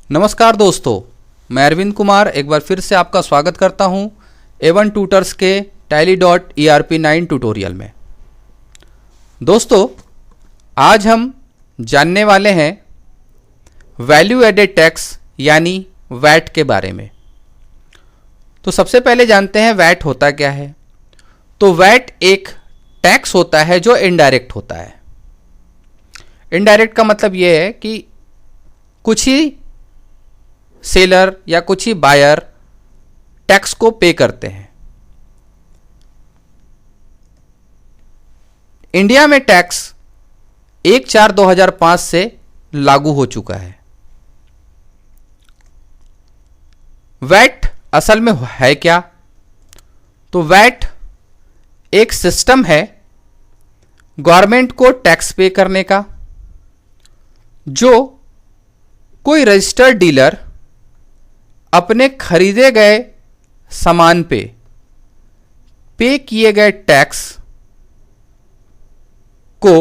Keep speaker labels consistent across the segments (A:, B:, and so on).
A: नमस्कार दोस्तों, मैं अरविंद कुमार एक बार फिर से आपका स्वागत करता हूं A1 ट्यूटर्स के Tally.ERP9 ट्यूटोरियल में। दोस्तों, आज हम जानने वाले हैं वैल्यू एडेड टैक्स यानी वैट के बारे में। तो सबसे पहले जानते हैं वैट होता क्या है। तो वैट एक टैक्स होता है जो इनडायरेक्ट होता है। इनडायरेक्ट का मतलब यह है कि कुछ ही सेलर या कुछ ही बायर टैक्स को पे करते हैं। इंडिया में टैक्स 1/4/2005 से लागू हो चुका है। वैट असल में है क्या? तो वैट एक सिस्टम है गवर्नमेंट को टैक्स पे करने का, जो कोई रजिस्टर्ड डीलर अपने खरीदे गए सामान पे किए गए टैक्स को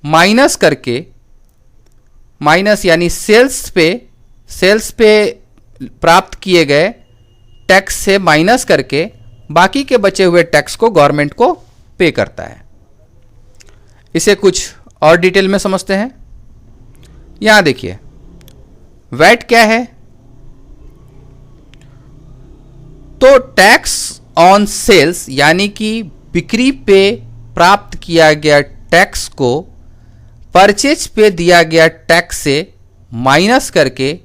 A: माइनस करके, माइनस यानी सेल्स पे प्राप्त किए गए टैक्स से माइनस करके बाकी के बचे हुए टैक्स को गवर्नमेंट को पे करता है। इसे कुछ और डिटेल में समझते हैं। यहां देखिए, वैट क्या है? तो टैक्स ऑन सेल्स यानी कि बिक्री पे प्राप्त किया गया टैक्स को परचेज पे दिया गया टैक्स से माइनस करके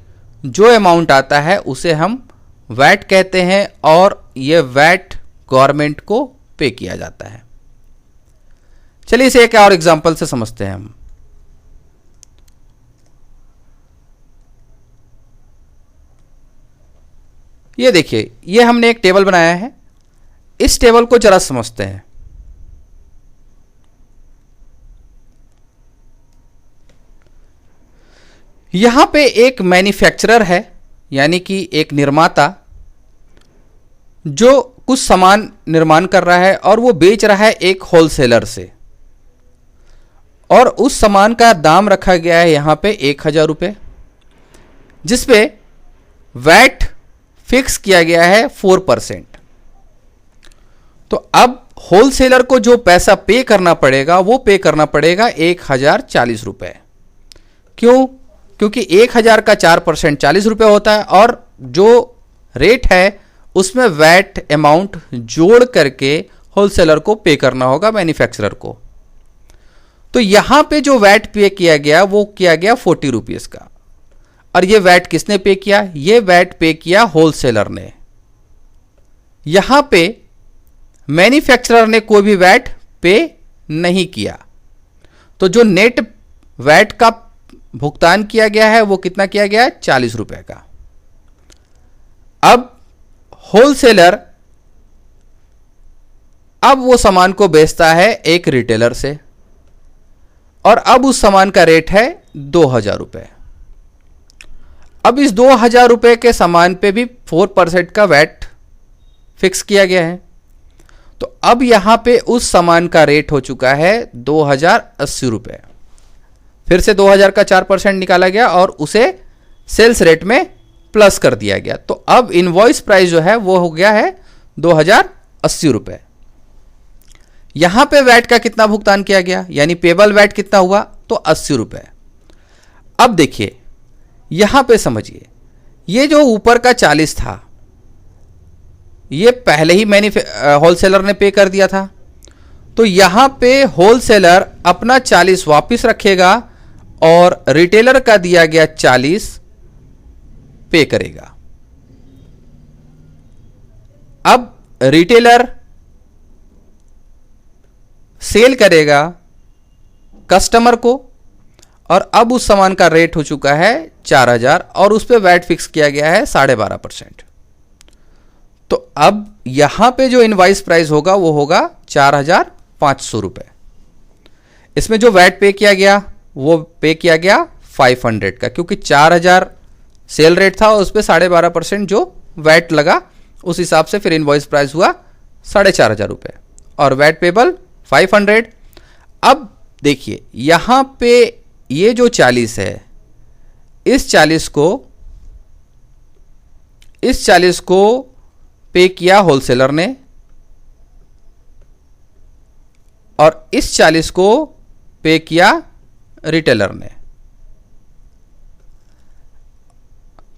A: जो अमाउंट आता है उसे हम वैट कहते हैं, और यह वैट गवर्नमेंट को पे किया जाता है। चलिए इसे एक और एग्जांपल से समझते हैं हम। ये देखिए, ये हमने एक टेबल बनाया है। इस टेबल को जरा समझते हैं। यहां पे एक मैन्युफैक्चरर है यानी कि एक निर्माता जो कुछ सामान निर्माण कर रहा है और वो बेच रहा है एक होलसेलर से, और उस सामान का दाम रखा गया है यहां पे 1000 रुपये, जिसपे वैट फिक्स किया गया है 4%। तो अब होलसेलर को जो पैसा पे करना पड़ेगा वो पे करना पड़ेगा 1040 रुपये। क्यों? क्योंकि 1000 का 4% 40 रुपये होता है, और जो रेट है उसमें वैट अमाउंट जोड़ करके होलसेलर को पे करना होगा मैन्युफैक्चरर को। तो यहां पे जो वैट पे किया गया वो किया गया 40 रुपीज का। और ये वैट किसने पे किया? ये वैट पे किया होलसेलर ने। यहां पे मैन्युफैक्चरर ने कोई भी वैट पे नहीं किया। तो जो नेट वैट का भुगतान किया गया है वो कितना किया गया है? 40 रुपए का। अब होलसेलर अब वो सामान को बेचता है एक रिटेलर से, और अब उस सामान का रेट है 2000 रुपए। अब इस 2000 रुपए के सामान पे भी 4% का वैट फिक्स किया गया है। तो अब यहां पे उस सामान का रेट हो चुका है 2080 रुपए। फिर से 2000 का 4% निकाला गया और उसे सेल्स रेट में प्लस कर दिया गया। तो अब इनवॉइस प्राइस जो है वो हो गया है 2080 रुपए। यहां पे वैट का कितना भुगतान किया गया, यानी पेबल वैट कितना हुआ? तो 80 रुपए। अब देखिए, यहां पे समझिए, ये जो ऊपर का 40 था ये पहले ही होलसेलर ने पे कर दिया था। तो यहां पे होलसेलर अपना 40 वापस रखेगा और रिटेलर का दिया गया 40 पे करेगा। अब रिटेलर सेल करेगा कस्टमर को, और अब उस सामान का रेट हो चुका है 4000 और उस पर वैट फिक्स किया गया है 12.5%। तो अब यहां पे जो इनवाइस प्राइस होगा वो होगा 4500 रुपए। इसमें जो वैट पे किया गया वो पे किया गया 500 का, क्योंकि 4000 सेल रेट था और उस पर 12.5% जो वैट लगा उस हिसाब से फिर इनवॉइस प्राइस हुआ 4500 रुपए, और वैट पेबल 500। अब देखिए, यहां पे ये जो 40 है, इस 40 को इस 40 को पे किया होलसेलर ने और इस 40 को पे किया रिटेलर ने।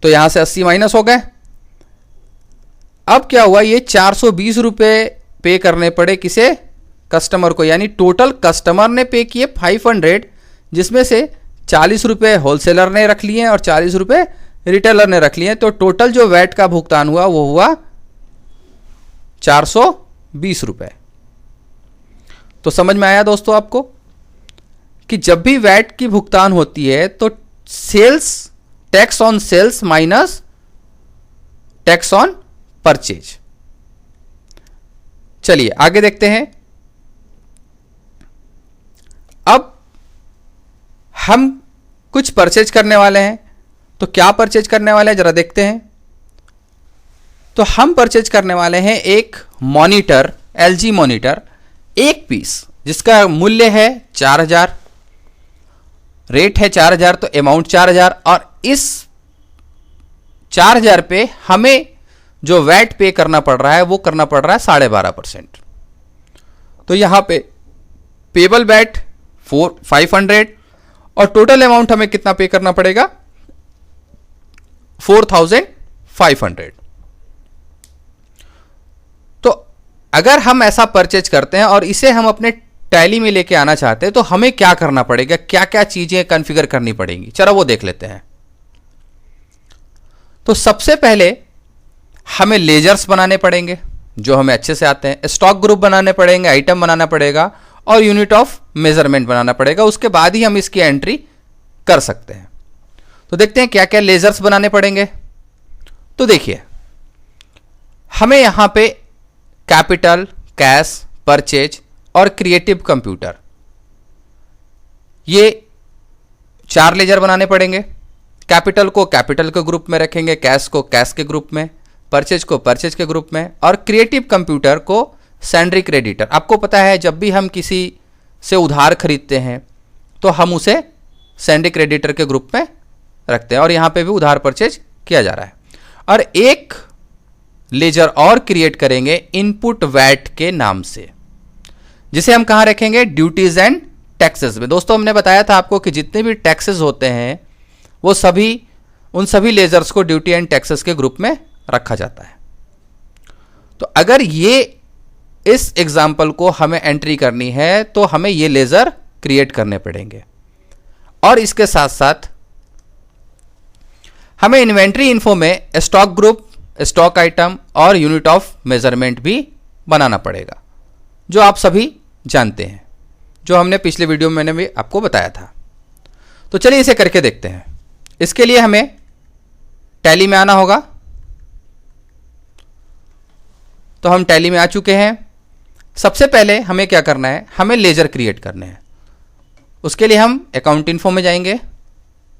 A: तो यहां से 80 माइनस हो गए। अब क्या हुआ, ये 420 रुपए पे करने पड़े किसे, कस्टमर को, यानी टोटल कस्टमर ने पे किए 500, जिसमें से 40 रुपए होलसेलर ने रख लिए और 40 रुपए रिटेलर ने रख लिए। तो टोटल जो वैट का भुगतान हुआ वो हुआ 420 रुपए। तो समझ में आया दोस्तों आपको कि जब भी वैट की भुगतान होती है तो sales, tax on sales minus tax on purchase. चलिए आगे देखते हैं। अब हम कुछ परचेज करने वाले हैं, तो क्या परचेज करने वाले हैं जरा देखते हैं। तो हम परचेज करने वाले हैं एक मॉनिटर, LG मॉनिटर, एक पीस, जिसका मूल्य है 4000, रेट है 4000, तो अमाउंट 4000, और इस 4000 पे हमें जो वैट पे करना पड़ रहा है वो करना पड़ रहा है 12.5%। तो यहां पे पेबल वैट 500 और टोटल अमाउंट हमें कितना पे करना पड़ेगा, 4500। तो अगर हम ऐसा परचेज करते हैं और इसे हम अपने टैली में लेके आना चाहते हैं तो हमें क्या करना पड़ेगा, क्या क्या चीजें कॉन्फ़िगर करनी पड़ेंगी, चलो वो देख लेते हैं। तो सबसे पहले हमें लेजर्स बनाने पड़ेंगे जो हमें अच्छे से आते हैं, स्टॉक ग्रुप बनाने पड़ेंगे, आइटम बनाना पड़ेगा और यूनिट ऑफ मेजरमेंट बनाना पड़ेगा। उसके बाद ही हम इसकी एंट्री कर सकते हैं। तो देखते हैं क्या क्या लेजर्स बनाने पड़ेंगे। तो देखिए, हमें यहां पे कैपिटल, कैश, परचेज और क्रिएटिव कंप्यूटर, ये 4 लेजर बनाने पड़ेंगे। कैपिटल को कैपिटल के ग्रुप में रखेंगे, कैश को कैश के ग्रुप में, परचेज को परचेज के ग्रुप में और क्रिएटिव कंप्यूटर को सैंड्री क्रेडिटर। आपको पता है जब भी हम किसी से उधार खरीदते हैं तो हम उसे सैंड्री क्रेडिटर के ग्रुप में रखते हैं और यहां पे भी उधार परचेज किया जा रहा है। और एक लेजर और क्रिएट करेंगे इनपुट वैट के नाम से, जिसे हम कहां रखेंगे, ड्यूटीज एंड टैक्सेस में। दोस्तों हमने बताया था आपको कि जितने भी टैक्सेस होते हैं वो सभी, उन सभी लेजर्स को ड्यूटी एंड टैक्सेस के ग्रुप में रखा जाता है। तो अगर ये इस एग्जाम्पल को हमें एंट्री करनी है तो हमें ये लेजर क्रिएट करने पड़ेंगे और इसके साथ साथ हमें इन्वेंट्री इन्फो में स्टॉक ग्रुप, स्टॉक आइटम और यूनिट ऑफ मेजरमेंट भी बनाना पड़ेगा, जो आप सभी जानते हैं, जो हमने पिछले वीडियो में मैंने भी आपको बताया था। तो चलिए इसे करके देखते हैं। इसके लिए हमें टैली में आना होगा। तो हम टैली में आ चुके हैं। सबसे पहले हमें क्या करना है, हमें लेजर क्रिएट करने हैं। उसके लिए हम अकाउंट इन्फो में जाएंगे,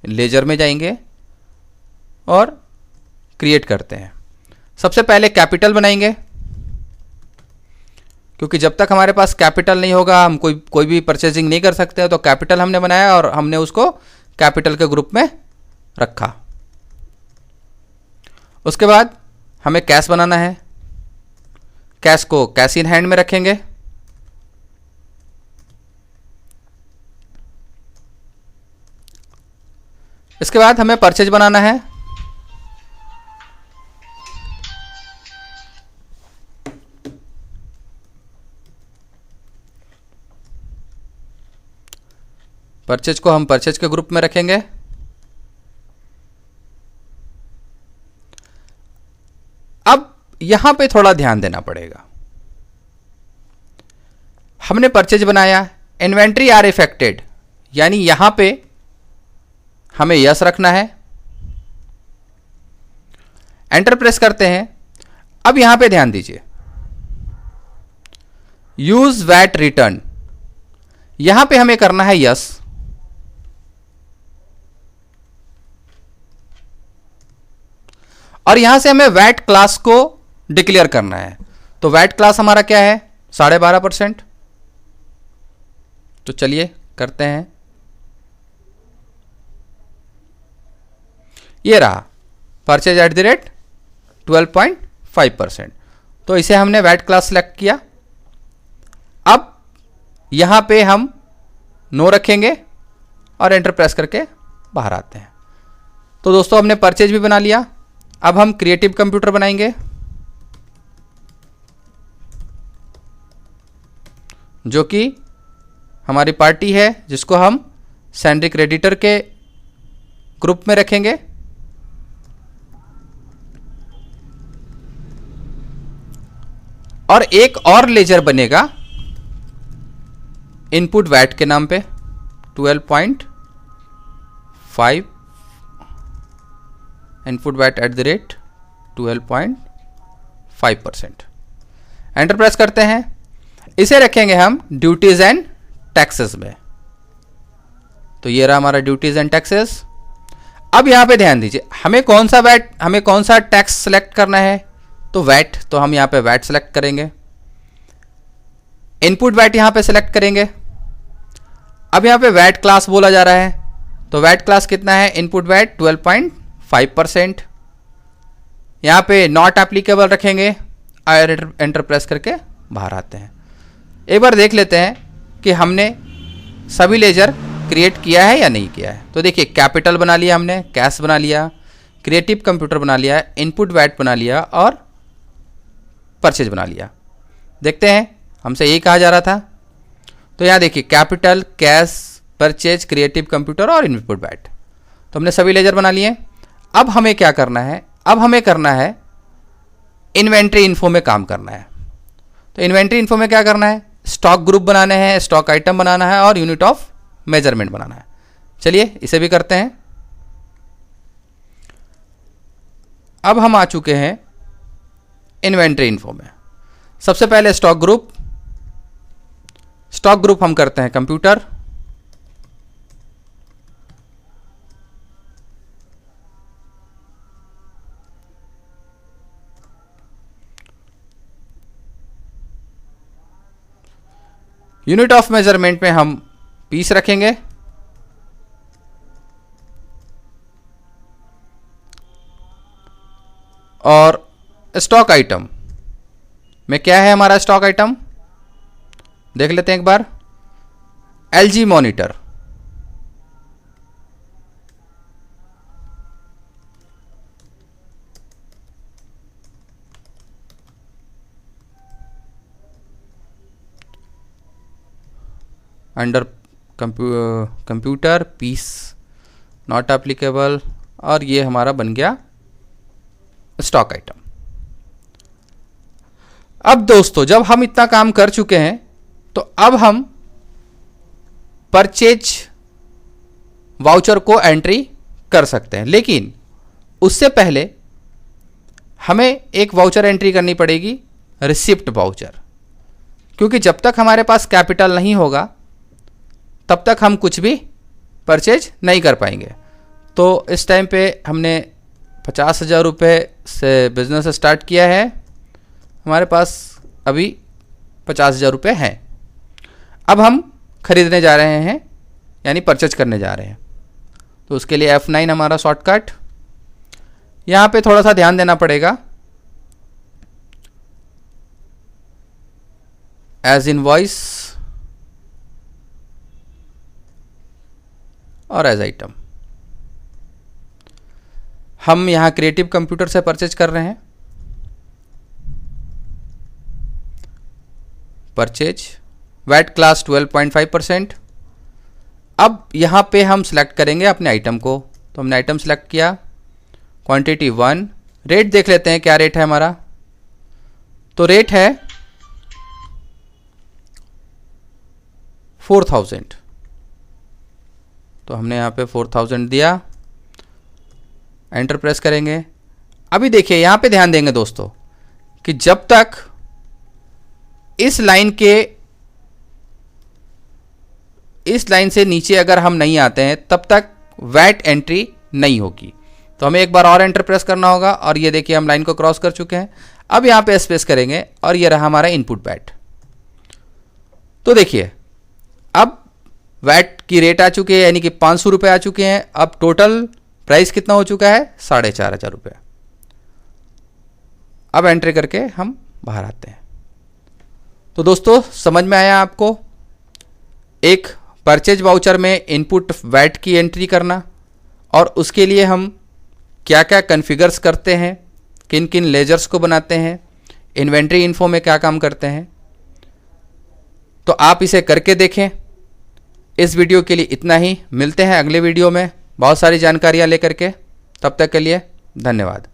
A: लेजर में जाएंगे और क्रिएट करते हैं। सबसे पहले कैपिटल बनाएंगे, क्योंकि जब तक हमारे पास कैपिटल नहीं होगा हम कोई भी परचेजिंग नहीं कर सकते हैं। तो कैपिटल हमने बनाया और हमने उसको कैपिटल के ग्रुप में रखा। उसके बाद हमें कैश बनाना है। कैश को कैश इन हैंड में रखेंगे। इसके बाद हमें परचेज बनाना है। परचेज को हम परचेज के ग्रुप में रखेंगे। अब यहां पे थोड़ा ध्यान देना पड़ेगा। हमने परचेज बनाया, इन्वेंट्री आर इफेक्टेड, यानी यहां पे हमें यस रखना है। एंटर प्रेस करते हैं। अब यहां पे ध्यान दीजिए, यूज वैट रिटर्न, यहां पे हमें करना है यस। और यहां से हमें वैट क्लास को डिक्लेयर करना है। तो वैट क्लास हमारा क्या है, 12.5%। तो चलिए करते हैं। ये रहा परचेज @ 12.5%। तो इसे हमने वैट क्लास सेलेक्ट किया। अब यहां पे हम नो रखेंगे और एंटर प्रेस करके बाहर आते हैं। तो दोस्तों हमने परचेज भी बना लिया। अब हम क्रिएटिव कंप्यूटर बनाएंगे, जो कि हमारी पार्टी है, जिसको हम सैंड्री क्रेडिटर के ग्रुप में रखेंगे। और एक और लेजर बनेगा इनपुट वैट के नाम पे 12.5 input VAT at the rate 12.5%। Enter press करते हैं। इसे रखेंगे हम ड्यूटीज एंड टैक्सेस में। तो ये रहा हमारा ड्यूटीज एंड टैक्सेस। अब यहां पे ध्यान दीजिए, हमें कौन सा टैक्स सेलेक्ट करना है। तो वैट, तो हम यहां पे वैट सेलेक्ट करेंगे। इनपुट वैट यहां पे सेलेक्ट करेंगे। अब यहां पे वैट क्लास बोला जा रहा है, तो वैट क्लास कितना है, इनपुट वैट 12.5%। यहां पे नॉट एप्लीकेबल रखेंगे और एंटर प्रेस करके बाहर आते हैं। एक बार देख लेते हैं कि हमने सभी लेजर क्रिएट किया है या नहीं किया है। तो देखिए, कैपिटल बना लिया हमने, कैश बना लिया, क्रिएटिव कंप्यूटर बना लिया, इनपुट वैट बना लिया और परचेज बना लिया। देखते हैं, हमसे यही कहा जा रहा था। तो यहाँ देखिए, capital, cash, purchase, creative computer और इनपुट वैट। तो हमने सभी लेजर बना लिए। अब हमें क्या करना है, अब हमें करना है इन्वेंट्री इन्फो में काम करना है। तो इन्वेंट्री इन्फो में क्या करना है, स्टॉक ग्रुप बनाने हैं, स्टॉक आइटम बनाना है और यूनिट ऑफ मेजरमेंट बनाना है। चलिए इसे भी करते हैं। अब हम आ चुके हैं इन्वेंट्री इन्फो में। सबसे पहले स्टॉक ग्रुप हम करते हैं कंप्यूटर। यूनिट ऑफ मेजरमेंट में हम पीस रखेंगे। और स्टॉक आइटम में क्या है, हमारा स्टॉक आइटम देख लेते हैं एक बार। LG monitor, under computer piece not applicable, और ये हमारा बन गया स्टॉक आइटम। अब दोस्तों, जब हम इतना काम कर चुके हैं, तो अब हम परचेज वाउचर को एंट्री कर सकते हैं। लेकिन उससे पहले हमें एक वाउचर एंट्री करनी पड़ेगी, रिसिप्ट वाउचर, क्योंकि जब तक हमारे पास कैपिटल नहीं होगा तब तक हम कुछ भी परचेज नहीं कर पाएंगे। तो इस टाइम पे हमने 50,000 रुपये से बिजनेस स्टार्ट किया है। हमारे पास अभी 50,000 रुपये हैं। अब हम खरीदने जा रहे हैं, यानी परचेज करने जा रहे हैं। तो उसके लिए F9 हमारा शॉर्टकट। यहाँ पे थोड़ा सा ध्यान देना पड़ेगा। एज इनवॉइस और एज आइटम। हम यहाँ क्रिएटिव कंप्यूटर से परचेज कर रहे हैं। Purchase VAT class 12.5%। अब यहाँ पे हम सेलेक्ट करेंगे अपने आइटम को। तो हमने आइटम सेलेक्ट किया, क्वांटिटी 1। रेट देख लेते हैं क्या रेट है हमारा। तो रेट है 4000। तो हमने यहाँ पे 4000 दिया, एंटर प्रेस करेंगे। अभी देखिए, यहाँ पे ध्यान देंगे दोस्तों कि जब तक इस लाइन से नीचे अगर हम नहीं आते हैं तब तक वैट एंट्री नहीं होगी। तो हमें एक बार और एंटर प्रेस करना होगा। और ये देखिए, हम लाइन को क्रॉस कर चुके हैं। अब यहाँ पे स्पेस करेंगे और ये रहा हमारा इनपुट वैट। तो देखिए, अब वैट की रेट आ चुकी है, यानी कि 500 रुपये आ चुके हैं। अब टोटल प्राइस कितना हो चुका है, 4,500 रुपये। अब एंट्री करके हम बाहर आते हैं। तो दोस्तों समझ में आया आपको, एक परचेज वाउचर में इनपुट वैट की एंट्री करना और उसके लिए हम क्या क्या कॉन्फ़िगर्स करते हैं, किन किन लेजर्स को बनाते हैं, इन्वेंट्री इन्फो में क्या काम करते हैं। तो आप इसे करके देखें। इस वीडियो के लिए इतना ही, मिलते हैं अगले वीडियो में बहुत सारी जानकारियां लेकर के। तब तक के लिए धन्यवाद।